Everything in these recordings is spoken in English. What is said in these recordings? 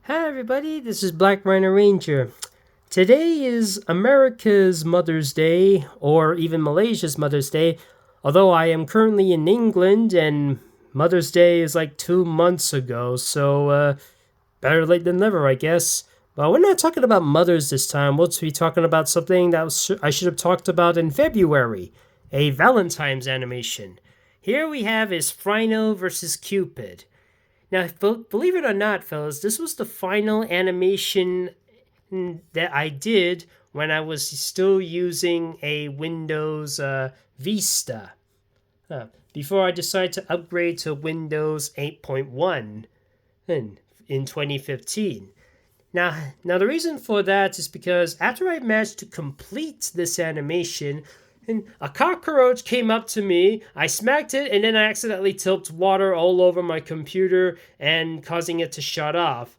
Hi everybody, this is Black Rhino Ranger. Today is America's Mother's Day, or even Malaysia's Mother's Day, although I am currently in England and Mother's Day is like 2 months ago, so better late than never, I guess. But we're not talking about mothers this time, we'll be talking about something I should have talked about in February, a Valentine's animation. Here we have is Fryno versus Cupid. Now, believe it or not, fellas, this was the final animation that I did when I was still using a Windows Vista. Before I decided to upgrade to Windows 8.1 in 2015. Now the reason for that is because after I managed to complete this animation, and a cockroach came up to me, I smacked it, and then I accidentally tipped water all over my computer and causing it to shut off.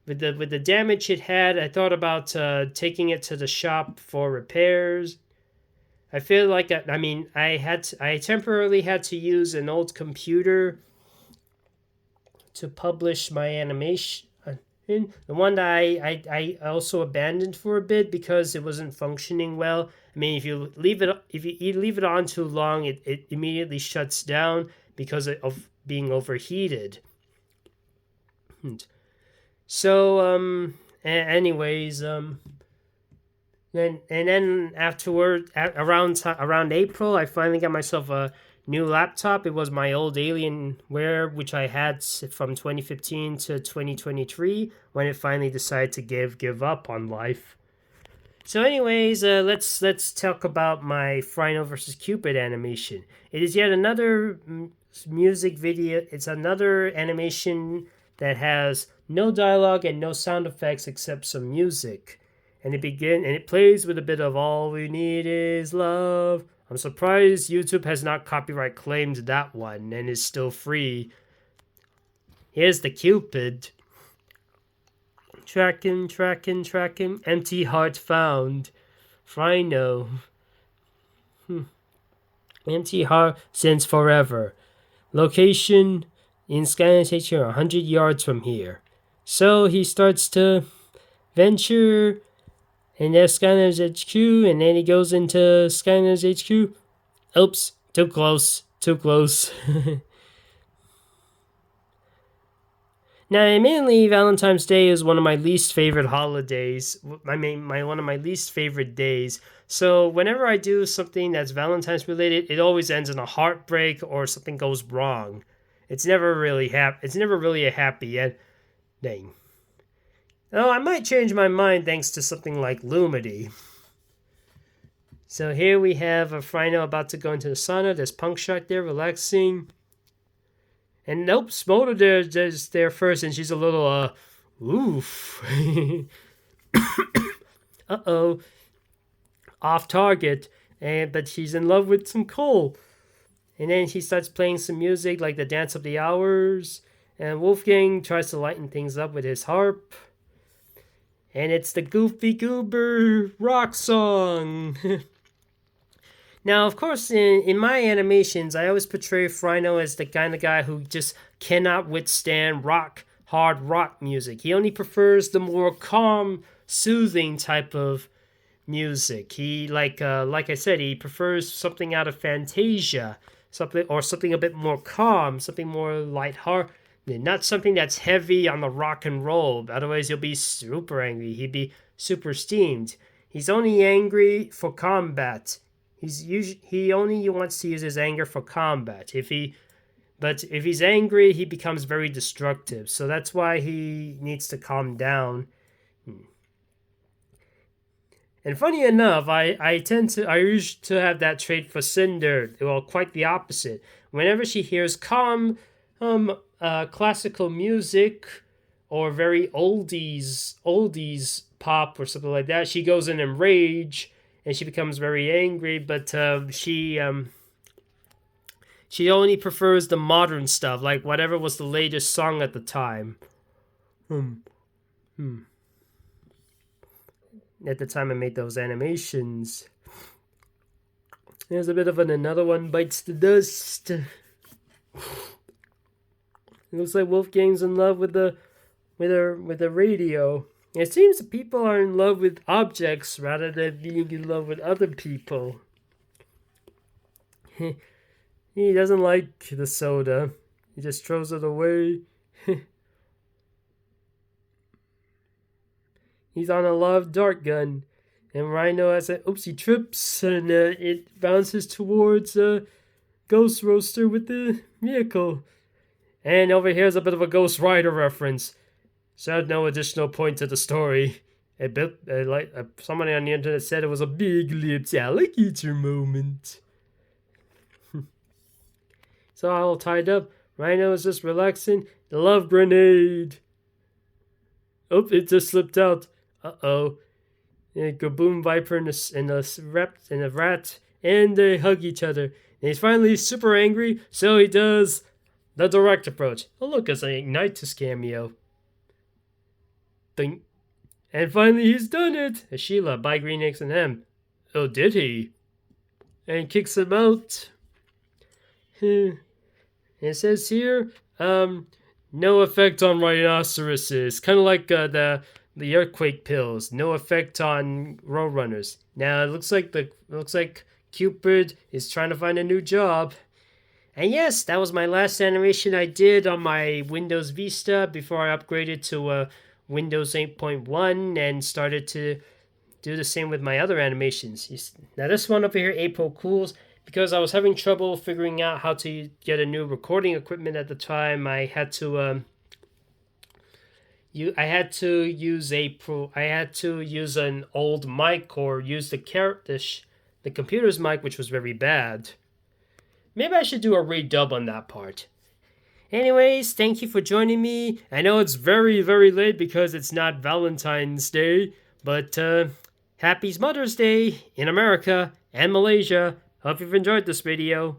With the damage it had, I thought about taking it to the shop for repairs. I feel like I temporarily had to use an old computer to publish my animation. The one that I also abandoned for a bit because it wasn't functioning well. I mean, if you leave it on too long, it immediately shuts down because of being overheated. So anyways, then afterward, around April, I finally got myself a new laptop. It was my old Alienware, which I had from 2015 to 2023, when it finally decided to give up on life. So, anyways, let's talk about my Fryno versus Cupid animation. It is yet another music video. It's another animation that has no dialogue and no sound effects except some music. And it plays with a bit of "All We Need Is Love." I'm surprised YouTube has not copyright claimed that one and is still free. Here's the Cupid. Tracking, tracking, tracking. Empty heart found. Fryno. Empty heart since forever. Location in Skylanders HQ, 100 yards from here. So he starts to venture, and there's Skylanders HQ, and then he goes into Skylanders HQ. Oops, too close, too close. Now, admittedly, Valentine's Day is one of my least favorite holidays. One of my least favorite days. So whenever I do something that's Valentine's related, it always ends in a heartbreak or something goes wrong. It's never really It's never really a happy ending. Oh, I might change my mind thanks to something like Lumity. So here we have a Fryno about to go into the sauna. There's Punk Shark there relaxing. And nope, Smolder there's there first, and she's a little, oof. Uh-oh. Off target. But she's in love with some coal. And then he starts playing some music like the Dance of the Hours. And Wolfgang tries to lighten things up with his harp. And it's the Goofy Goober rock song. Now, of course, in my animations, I always portray Fryno as the kind of guy who just cannot withstand hard rock music. He only prefers the more calm, soothing type of music. He, like I said, he prefers something out of Fantasia, something a bit more calm, something more lighthearted. Not something that's heavy on the rock and roll. Otherwise, he'll be super angry. He'd be super steamed. He's only angry for combat. He only wants to use his anger for combat. But if he's angry, he becomes very destructive. So that's why he needs to calm down. And funny enough, I used to have that trait for Cinder. Well, quite the opposite. Whenever she hears calm, classical music or very oldies pop or something like that, she goes in rage and she becomes very angry. But she only prefers the modern stuff, like whatever was the latest song at the time. At the time I made those animations. There's a bit of another one bites the dust. It looks like Wolfgang's in love with the with a radio. It seems that people are in love with objects rather than being in love with other people. He doesn't like the soda. He just throws it away. He's on a love dart gun. And Rhino has an oopsie trips and it bounces towards Ghost Roaster with the vehicle. And over here's a bit of a Ghost Rider reference. So no additional point to the story. Somebody on the internet said it was a big lips alligator moment. So all tied up, Rhino is just relaxing. The love grenade. Oh, it just slipped out. Uh-oh. Gaboom Viper and a rat, and they hug each other. And he's finally super angry, so he does the direct approach. Oh look, it's an Ignitus cameo. Ding. And finally he's done it. A Sheila by Green X and M. Oh, did he? And kicks him out. It says here, no effect on rhinoceroses. Kind of like the earthquake pills, no effect on roadrunners. Now it looks like Cupid is trying to find a new job. And yes, that was my last animation I did on my Windows Vista before I upgraded to Windows 8.1 and started to do the same with my other animations. Now this one over here, April Cools, because I was having trouble figuring out how to get a new recording equipment at the time. I had to use an old mic or use the computer's mic, which was very bad. Maybe I should do a redub on that part. Anyways, thank you for joining me. I know it's very, very late because it's not Valentine's Day, but happy Mother's Day in America and Malaysia. Hope you've enjoyed this video.